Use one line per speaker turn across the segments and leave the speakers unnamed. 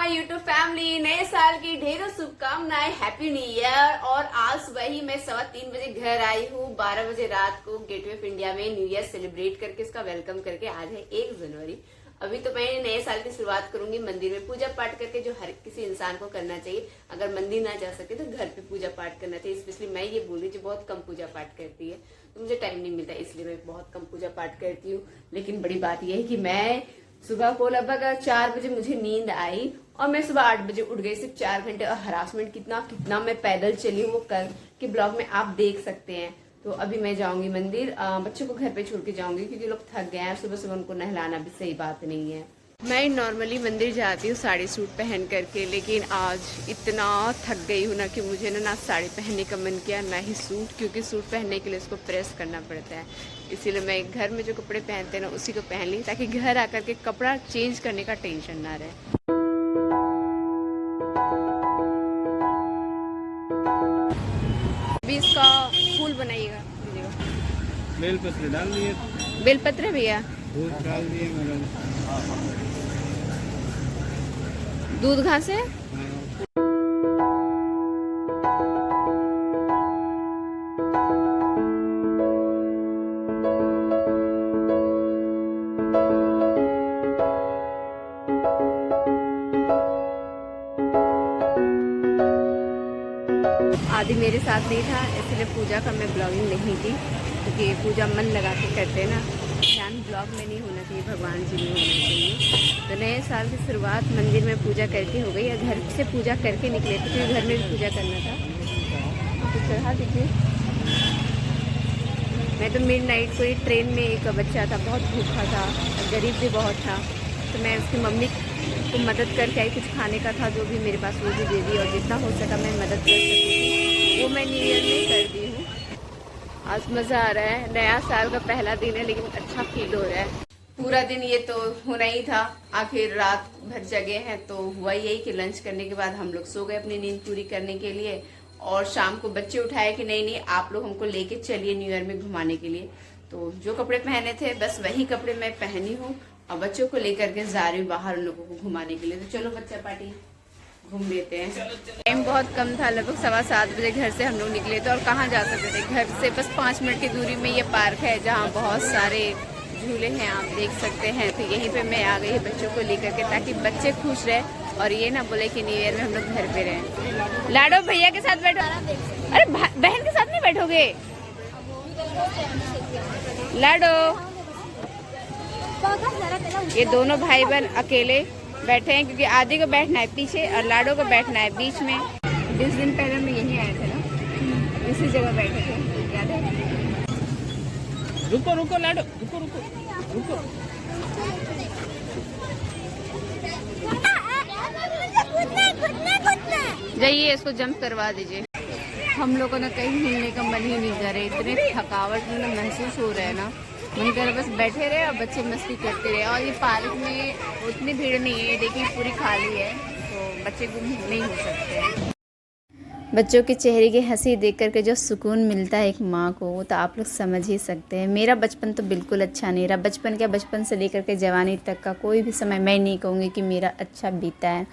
My YouTube family, नए साल की ढेरों शुभकामनाएं, हैप्पी न्यू ईयर। और आज सुबह ही मैं 3:15 बजे घर आई हूँ। 12 बजे रात को गेटवे ऑफ इंडिया में न्यू ईयर सेलिब्रेट करके इसका वेलकम करके आज है 1 जनवरी। अभी तो मैं नए साल की शुरुआत करूंगी मंदिर में पूजा पाठ करके, जो हर किसी इंसान को करना चाहिए। अगर मंदिर ना जा सके तो घर पे पूजा पाठ करना चाहिए। स्पेशली मैं ये बोल रही जो बहुत कम पूजा पाठ करती है, तो मुझे टाइम नहीं मिलता, इसलिए मैं बहुत कम पूजा पाठ करती हूँ। लेकिन बड़ी बात यह है कि मैं सुबह को लगभग 4 बजे मुझे नींद आई और मैं सुबह 8 बजे उठ गई, सिर्फ 4 घंटे। और हरासमेंट कितना कितना मैं पैदल चली हूँ, वो कल के ब्लॉग में आप देख सकते हैं। तो अभी मैं जाऊंगी मंदिर, बच्चों को घर पे छोड़ के जाऊंगी क्योंकि लोग थक गए हैं। सुबह सुबह उनको नहलाना भी सही बात नहीं है। मैं नॉर्मली मंदिर जाती हूँ साड़ी सूट पहन करके, लेकिन आज इतना थक गई हूँ ना कि मुझे ना साड़ी पहनने का मन किया ना ही सूट, क्योंकि सूट पहनने के लिए उसको प्रेस करना पड़ता है। इसीलिए मैं घर में जो कपड़े पहनते हैं ना उसी को पहन ली, ताकि घर आकर के कपड़ा चेंज करने का टेंशन ना रहे। अभी इसका फूल बनाइएगा,
बेलपत्र डाल दिए,
बेलपत्र भैया
दूध डाल दिए मैडम।
दूध कहाँ से? आदि मेरे साथ नहीं था, इसलिए पूजा का मैं ब्लॉगिंग नहीं की, क्योंकि पूजा मन लगा के करते ना, ध्यान ब्लॉग में नहीं होना चाहिए, भगवान जी में होना चाहिए। तो नए साल की शुरुआत मंदिर में पूजा करके हो गई, या घर से पूजा करके निकले थे क्योंकि घर में भी पूजा करना था। तो चढ़ा दीजिए। मैं तो मिडनाइट को ही ट्रेन में, एक बच्चा था बहुत भूखा था, गरीब भी बहुत था, तो मैं उसकी मम्मी को मदद करके आई। कुछ खाने का था जो भी मेरे पास वो भी दे दी, और जितना हो सका मैं मदद कर सकी वो मैं न्यू ईयर में कर दी हूँ। आज मज़ा आ रहा है, नया साल का पहला दिन है लेकिन अच्छा फील हो रहा है। पूरा दिन ये तो होना ही था, आखिर रात भर जगे हैं, तो हुआ यही कि लंच करने के बाद हम लोग सो गए अपनी नींद पूरी करने के लिए। और शाम को बच्चे उठाए कि नहीं नहीं आप लोग हमको लेके चलिए न्यू ईयर में घुमाने के लिए। तो जो कपड़े पहने थे बस वही कपड़े मैं पहनी हूँ, और बच्चों को लेकर के जा रही हूँ बाहर उन लोगों को घुमाने के लिए। तो चलो बच्चा पार्टी घूम लेते हैं। टाइम बहुत कम था, लगभग 7:15 बजे घर से हम लोग निकले थे, और कहाँ जा सकते थे, घर से बस 5 मिनट की दूरी में ये पार्क है जहाँ बहुत सारे झूले हैं, आप देख सकते हैं। तो यहीं पे मैं आ गई बच्चों को लेकर के, ताकि बच्चे खुश रहे और ये ना बोले कि न्यू ईयर में हम लोग घर पे रहें। लाडो भैया के साथ बैठो। अरे बहन के साथ नहीं बैठोगे लाडो? ये दोनों भाई बहन अकेले बैठे हैं क्योंकि आदि को बैठना है पीछे और लाडो को बैठना है बीच में। 20 दिन पहले हम यहीं आए थे ना, इसी जगह बैठे थे, याद है?
रुको रुको लाडो, रुको रुको रुको।
जाइए इसको जंप करवा दीजिए। हम लोगों ने कहीं हिलने का मन ही नहीं कर रहे, इतने थकावट में महसूस हो रहा है ना, मन कर बस बैठे रहे और बच्चे मस्ती करते रहे। और ये पार्क में उतनी भीड़ नहीं है, देखिए पूरी खाली है, तो बच्चे गुम नहीं हो सकते। बच्चों के चेहरे की हंसी देख करके जो सुकून मिलता है एक माँ को, वो तो आप लोग समझ ही सकते हैं। मेरा बचपन तो बिल्कुल अच्छा नहीं रहा, बचपन क्या, बचपन से लेकर के जवानी तक का कोई भी समय मैं नहीं कहूँगी कि मेरा अच्छा बीता है।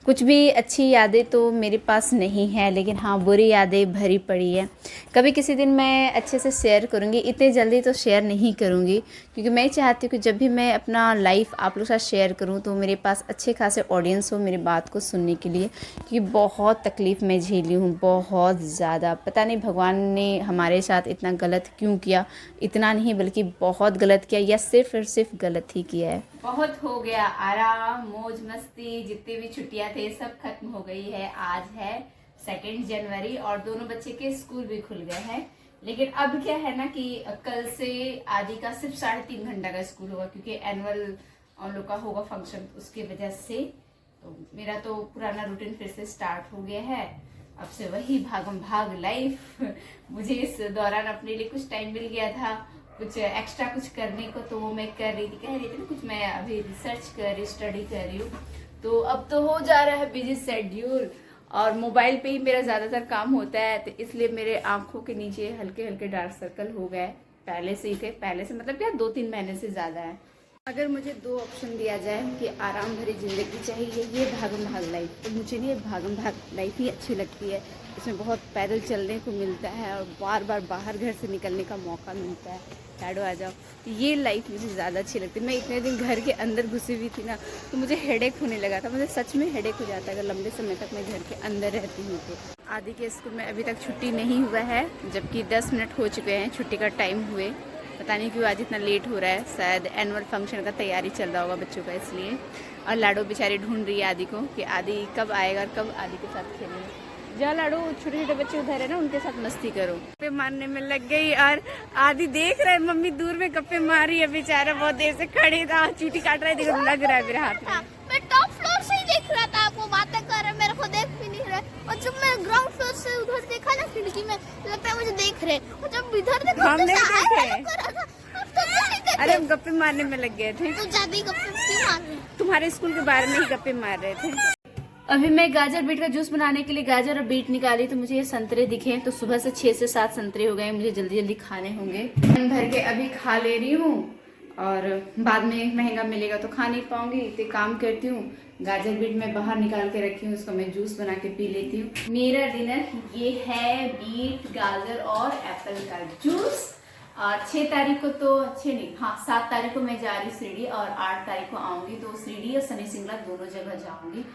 कुछ भी अच्छी यादें तो मेरे पास नहीं है, लेकिन हाँ बुरी यादें भरी पड़ी है। कभी किसी दिन मैं अच्छे से शेयर करूँगी, इतने जल्दी तो शेयर नहीं करूँगी, क्योंकि मैं चाहती हूँ कि जब भी मैं अपना लाइफ आप लोग के साथ शेयर करूँ तो मेरे पास अच्छे खासे ऑडियंस हो मेरी बात को सुनने के लिए, क्योंकि बहुत तकलीफ़ मैं झेली हूँ, बहुत ज़्यादा। पता नहीं भगवान ने हमारे साथ इतना गलत क्यों किया, इतना नहीं बल्कि बहुत गलत किया, या सिर्फ और सिर्फ गलत ही किया है। बहुत हो गया आराम, मौज मस्ती, जितनी भी छुट्टियां थे सब खत्म हो गई है। आज है 2 जनवरी और दोनों बच्चे के स्कूल भी खुल गए हैं। लेकिन अब क्या है ना कि कल से आदि का सिर्फ 3.5 घंटा का स्कूल होगा, क्योंकि एनुअल लोग का होगा फंक्शन, उसकी वजह से। तो मेरा तो पुराना रूटीन फिर से स्टार्ट हो गया है, अब से वही भागम भाग लाइफ। मुझे इस दौरान अपने लिए कुछ टाइम मिल गया था, कुछ एक्स्ट्रा कुछ करने को, तो वो मैं कर रही थी, कह रही थी ना कुछ मैं अभी रिसर्च कर रही, स्टडी कर रही हूँ। तो अब तो हो जा रहा है बिजी शेड्यूल, और मोबाइल पे ही मेरा ज़्यादातर काम होता है, तो इसलिए मेरे आंखों के नीचे हल्के हल्के डार्क सर्कल हो गए, पहले से ही थे, पहले से मतलब क्या 2-3 महीने से ज़्यादा है। अगर मुझे 2 ऑप्शन दिया जाए कि आराम भरी ज़िंदगी चाहिए ये भागम भाग लाइफ, तो मुझे नहीं भागम भाग लाइफ ही अच्छी लगती है। इसमें बहुत पैदल चलने को मिलता है और बार बार बाहर घर से निकलने का मौका मिलता है। डैडो आ जाओ, तो ये लाइफ मुझे ज़्यादा अच्छी लगती है। मैं इतने दिन घर के अंदर घुसी हुई थी ना, तो मुझे हेडेक होने लगा था। मुझे सच में हेडेक हो जाता है अगर लंबे समय तक मैं घर के अंदर रहती हूँ तो। आदि के स्कूल में अभी तक छुट्टी नहीं हुआ है, जबकि 10 मिनट हो चुके हैं छुट्टी का टाइम हुए। पता नहीं क्यों आज इतना लेट हो रहा है, शायद एनुअल फंक्शन का तैयारी चल रहा होगा बच्चों का, इसलिए। और लाडो बेचारी ढूंढ रही है आदि को कि आदि कब आएगा और कब आदि के साथ खेलेंगे। जा लाडो, छोटे छोटे बच्चे उधर है ना, उनके साथ मस्ती करो। गप्पे मारने में लग गई और आदि देख रहा है मम्मी दूर में गप्पे मार रही है। बेचारा बहुत देर से खड़े था, चूटी काट रहा है, देखो लग रहा है मेरे हाथ में।
मैं टॉप फ्लोर से ही देख रहा था, आपको बातें कर रहे, मेरे को देख भी नहीं रहे। और जब मैं ग्राउंड फ्लोर से उधर देखा ना खिड़की में, लगता है मुझे देख रहे। और जब इधर देखा
हम नहीं देखे।
तो
अरे हम गप्पे मारने में लग गए थे।
तो ज्यादा ही गप्पे क्यों मार रहे?
तुम्हारे स्कूल के बारे में ही गप्पे मार रहे थे। अभी मैं गाजर बीट का जूस बनाने के लिए गाजर और बीट निकाली, तो मुझे ये संतरे दिखे। तो सुबह से 6 से 7 संतरे हो गए, मुझे जल्दी जल्दी खाने होंगे। मन भर के अभी खा ले रही हूँ और बाद में महंगा मिलेगा तो खा नहीं पाऊंगी, तो काम करती हूँ। गाजर बीट मैं बाहर निकाल के रखी हूँ, उसको मैं जूस बना के पी लेती हूँ। मेरा डिनर ये है, बीट, गाजर और एप्पल का जूस। और 6 तारीख को तो 6 नहीं, हाँ 7 तारीख को मैं जा रही हूँ शिरडी और 8 तारीख को आऊँगी। तो शिरडी और शनि सिंगला दोनों जगह जाऊँगी।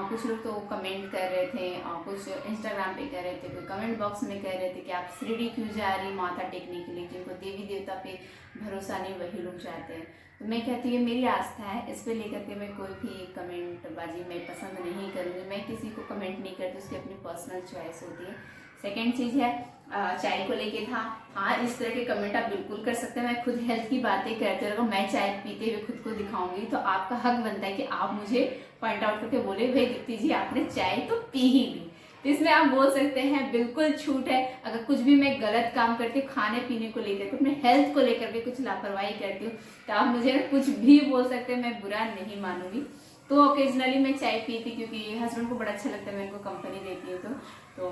कुछ लोग तो कमेंट कर रहे थे, कुछ इंस्टाग्राम पे कर रहे थे, कोई कमेंट बॉक्स में कह रहे थे कि आप शिरडी क्यों जा रही माथा टेकने के लिए। जिनको देवी देवता पे भरोसा नहीं वही लोग जाते हैं। तो मैं कहती हूँ मेरी आस्था है, इस पे लेकर के मैं कोई भी कमेंट बाजी मैं पसंद नहीं करूँगी। मैं किसी को कमेंट नहीं करती, उसकी अपनी पर्सनल चॉइस होती है। सेकेंड चीज़ है चाय को लेके था। हाँ, इस तरह के कमेंट आप बिल्कुल कर सकते हैं। मैं खुद हेल्थ की बातें करते रहो, मैं चाय पीते हुए खुद को दिखाऊंगी तो आपका हक बनता है कि आप मुझे पॉइंट आउट करके बोले भाई दीप्ति जी आपने चाय तो पी ही ली। तो इसमें आप बोल सकते हैं, बिल्कुल छूट है। अगर कुछ भी मैं गलत काम करती हूँ खाने पीने को लेकर के, अपने हेल्थ को लेकर के कुछ लापरवाही करती हूँ, तो आप मुझे कुछ भी बोल सकते हैं, मैं बुरा नहीं मानूंगी। तो ओकेजनली मैं चाय पीती क्योंकि हस्बैंड को बड़ा अच्छा लगता है, मैं उनको कंपनी देती हूँ। तो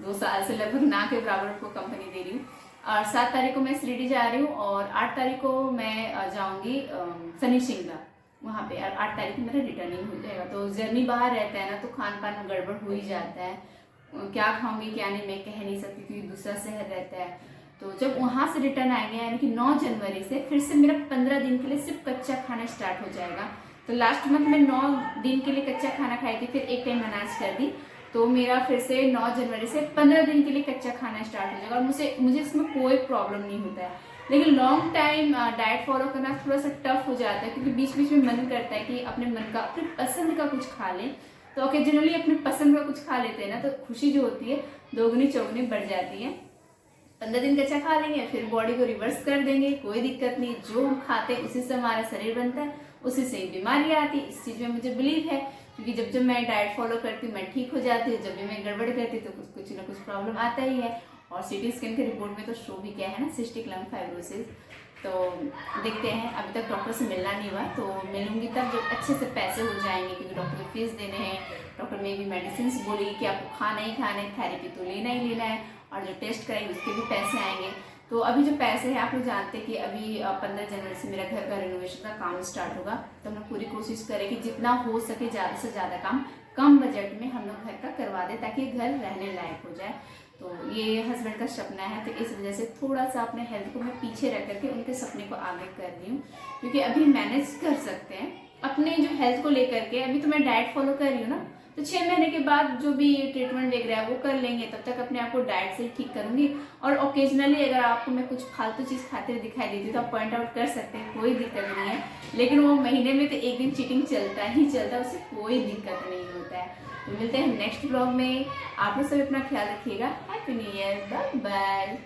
2 साल से लगभग ना के बराबर उनको कंपनी दे रही हूँ। और 7 तारीख को मैं शिरडी जा रही हूँ और 8 तारीख को मैं जाऊँगी शनि सिंगला वहाँ पे। और 8 तारीख को मेरा रिटर्निंग हो जाएगा। तो जर्नी बाहर रहता है ना, तो खान पान में गड़बड़ हो ही जाता है। क्या खाऊंगी क्या नहीं मैं कह नहीं सकती क्योंकि दूसरा शहर रहता है। तो जब वहाँ से रिटर्न आएंगे यानी कि 9 जनवरी से फिर से मेरा 15 दिन के लिए सिर्फ कच्चा खाना स्टार्ट हो जाएगा। तो लास्ट मंथ में 9 दिन के लिए कच्चा खाना खाई थी, फिर एक टाइम अनाज कर दी। तो मेरा फिर से 9 जनवरी से 15 दिन के लिए कच्चा खाना स्टार्ट हो जाएगा। और मुझे इसमें कोई प्रॉब्लम नहीं होता है। लेकिन लॉन्ग टाइम डाइट फॉलो करना थोड़ा सा टफ हो जाता है क्योंकि बीच बीच में मन करता है कि अपने मन का, अपने पसंद का कुछ खा लें। तो ओकेजनली अपने पसंद का कुछ खा लेते हैं ना, तो खुशी जो होती है दोगुनी चौगुनी बढ़ जाती है। 15 दिन कच्चा खा लेंगे, फिर बॉडी को रिवर्स कर देंगे, कोई दिक्कत नहीं। जो हम खाते हैं उसी से हमारा शरीर बनता है, उसी से बीमारियां आती है। इस चीज में मुझे बिलीव है क्योंकि जब जब मैं डाइट फॉलो करती हूँ मैं ठीक हो जाती हूँ, जब भी मैं गड़बड़ करती हूँ तो कुछ ना कुछ प्रॉब्लम आता ही है। और सीटी स्कैन के रिपोर्ट में तो शो भी क्या है ना, सिस्टिक लंग फाइब्रोसिस। तो देखते हैं, अभी तक डॉक्टर से मिलना नहीं हुआ, तो मिलूंगी तब जब अच्छे से पैसे हो जाएंगे क्योंकि डॉक्टर को फीस देने हैं। डॉक्टर में भी मेडिसिन बोलेगी कि आपको खाना ही खाना है, थेरेपी तो लेना ही लेना है, और जो टेस्ट कराएंगे उसके भी पैसे आएंगे। तो अभी जो पैसे हैं आप लोग जानते हैं कि अभी 15 जनवरी से मेरा घर का रेनोवेशन का काम स्टार्ट होगा। तो हम लोग पूरी कोशिश करें कि जितना हो सके ज़्यादा से ज़्यादा काम कम बजट में हम लोग घर का करवा दें ताकि घर रहने लायक हो जाए। तो ये हस्बैंड का सपना है, तो इस वजह से थोड़ा सा अपने हेल्थ को मैं पीछे रख करके उनके सपने को आगे कर रही हूँ क्योंकि अभी मैनेज कर सकते हैं अपने जो हेल्थ को लेकर के। अभी तो मैं डाइट फॉलो कर रही हूँ ना, तो 6 महीने के बाद जो भी ट्रीटमेंट वगैरह है वो कर लेंगे। तब तक अपने आप को डाइट से ठीक करूंगी। और ओकेजनली अगर आपको मैं कुछ फालतू चीज़ खाते हुए दिखाई देती हूँ तो आप पॉइंट आउट कर सकते हैं, कोई दिक्कत नहीं है। लेकिन वो महीने में तो एक दिन चीटिंग चलता ही चलता है, उससे कोई दिक्कत नहीं होता है। तो मिलते हैं नेक्स्ट ब्लॉग में। आप लोग सब अपना ख्याल रखिएगा। Happy new year, bye bye.